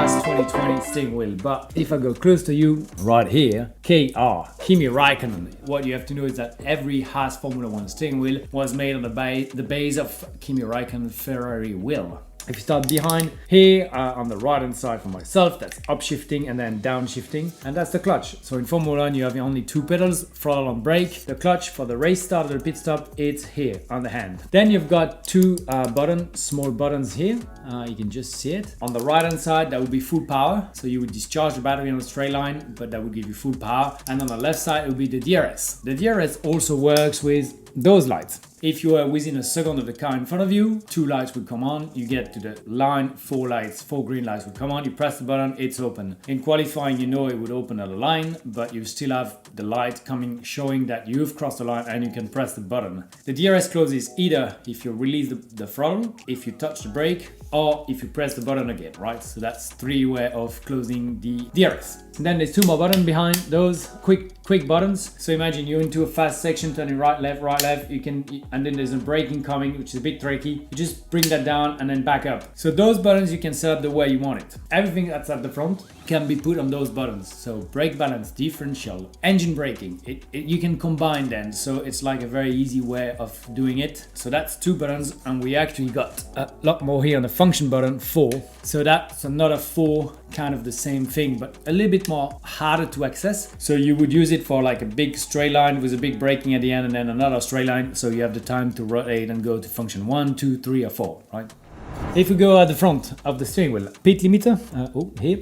fast 2020 steering wheel. But if I go close to you, right here, KR, Kimi Raikkonen. What you have to know is that every Haas Formula 1 steering wheel was made on the base of Kimi Raikkonen Ferrari wheel. If you start behind here on the right hand side for myself, that's upshifting and then downshifting, and that's the clutch. So in Formula 1 you have only two pedals, throttle and brake. The clutch for the race start or the pit stop, it's here on the hand. Then you've got two small buttons here. You can just see it. On the right hand side that would be full power, so you would discharge the battery on a straight line, but that would give you full power. And on the left side it would be the DRS. The DRS also works with those lights. If you are within a second of the car in front of you, two lights would come on. You get to the line, four green lights would come on. You press the button, it's open. In qualifying, you know it would open at a line, but you still have the light coming showing that you've crossed the line and you can press the button. The DRS closes either if you release the throttle, if you touch the brake, or if you press the button again, right? So that's three ways of closing the DRS. And then there's two more buttons behind those, quick buttons. So imagine you're into a fast section, turning right, left, you can, and then there's a braking coming, which is a bit tricky. You just bring that down and then back up. So those buttons you can set up the way you want it. Everything that's at the front can be put on those buttons. So brake balance, differential, engine braking, you can combine them. So it's like a very easy way of doing it. So that's two buttons, and we actually got a lot more here on the function button, 4. So that's another 4, kind of the same thing, but a little bit more harder to access. So you would use it for like a big straight line with a big braking at the end and then another straight line. So you have the time to rotate and go to function 1, 2, 3 or 4, right? If we go at the front of the steering wheel, pit limiter, here,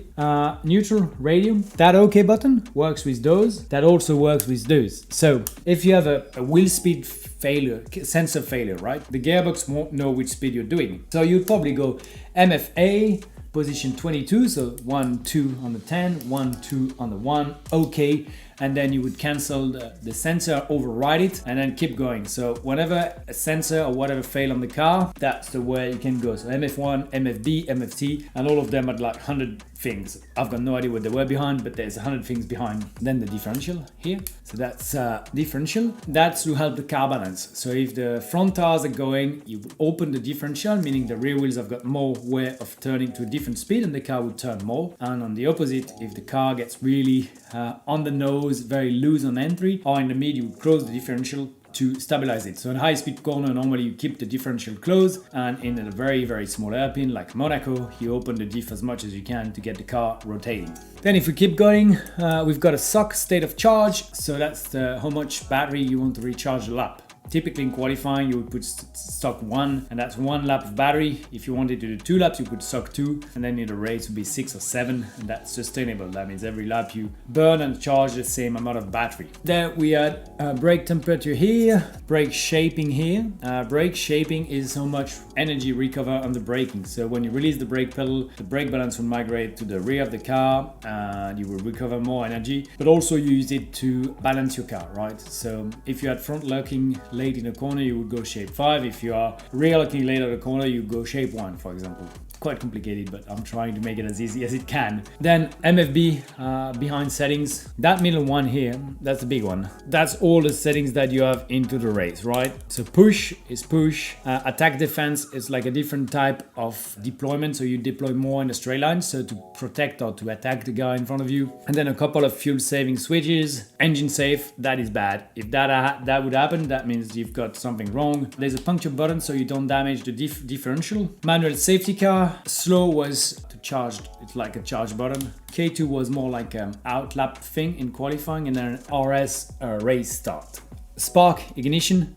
neutral, radio, that OK button works with those, that also works with those. So if you have a wheel speed failure, sensor failure, right? The gearbox won't know which speed you're doing. So you'd probably go MFA, position 22, so 1, 2 on the 10, 1, 2 on the 1, OK. And then you would cancel the sensor, override it, and then keep going. So whenever a sensor or whatever fail on the car, that's the way you can go. So MF1, MFB, MFT, and all of them are like 100 things. I've got no idea what they were behind, but there's 100 things behind. Then the differential here. So that's differential. That's to help the car balance. So if the front tires are going, you would open the differential, meaning the rear wheels have got more way of turning to a different speed and the car would turn more. And on the opposite, if the car gets really on the nose, very loose on entry, or in the mid, you would close the differential to stabilize it. So in a high-speed corner, normally you keep the differential closed, and in a very, very small hairpin like Monaco, you open the diff as much as you can to get the car rotating. Then if we keep going, we've got a SOC, state of charge. So that's how much battery you want to recharge the lap. Typically in qualifying, you would put stock 1, and that's 1 lap of battery. If you wanted to do 2 laps, you put stock 2, and then in the race would be 6 or 7, and that's sustainable. That means every lap you burn and charge the same amount of battery. Then we had brake temperature here, brake shaping here. Brake shaping is how much energy recover on the braking. So when you release the brake pedal, the brake balance will migrate to the rear of the car, and you will recover more energy, but also you use it to balance your car, right? So if you had front locking late in a corner, you would go shape 5. If you are rear locking late at a corner, you go shape 1, for example. Quite complicated, but I'm trying to make it as easy as it can. Then MFB, behind settings. That middle one here, that's the big one. That's all the settings that you have into the race, right? So push is push. Attack defense is like a different type of deployment. So you deploy more in a straight line, so to protect or to attack the guy in front of you. And then a couple of fuel saving switches. Engine safe, that is bad. If that would happen, that means you've got something wrong. There's a puncture button so you don't damage the differential. Manual safety car. Slow was to charge, it's like a charge button. K2 was more like an outlap thing in qualifying, and then RS race start. Spark ignition,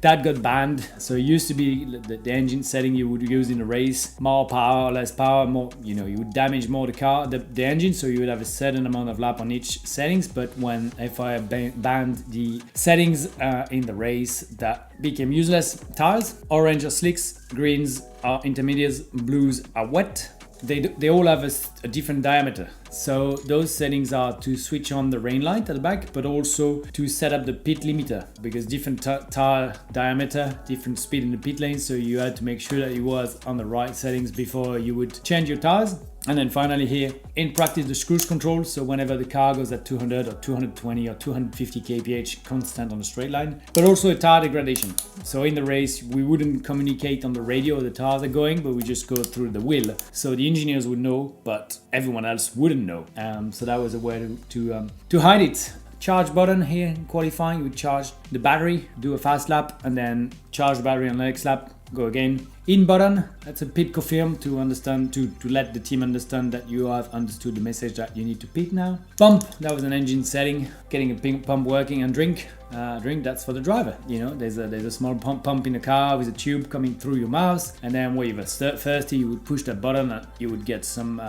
that got banned. So it used to be the engine setting you would use in a race, more power, less power, more, you would damage more the engine, so you would have a certain amount of lap on each settings. But when FIA banned the settings in the race, that became useless. Tires, orange are slicks, greens are intermediates, blues are wet. They all have a different diameter. So those settings are to switch on the rain light at the back, but also to set up the pit limiter, because different tire diameter, different speed in the pit lane. So you had to make sure that it was on the right settings before you would change your tires. And then finally here, in practice, the cruise control. So whenever the car goes at 200 or 220 or 250 kph constant on a straight line, but also a tire degradation. So in the race, we wouldn't communicate on the radio the tires are going, but we just go through the wheel. So the engineers would know, but everyone else wouldn't know. So that was a way to hide it. Charge button here in qualifying, we charge the battery, do a fast lap, and then charge the battery on the next lap, go again. In button, that's a pit confirm to understand, to let the team understand that you have understood the message that you need to pit now. Pump, that was an engine setting, getting a pump working. And drink, that's for the driver. You know, there's a small pump in the car with a tube coming through your mouth, and then when you were thirsty, you would push that button and you would get some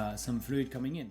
fluid coming in.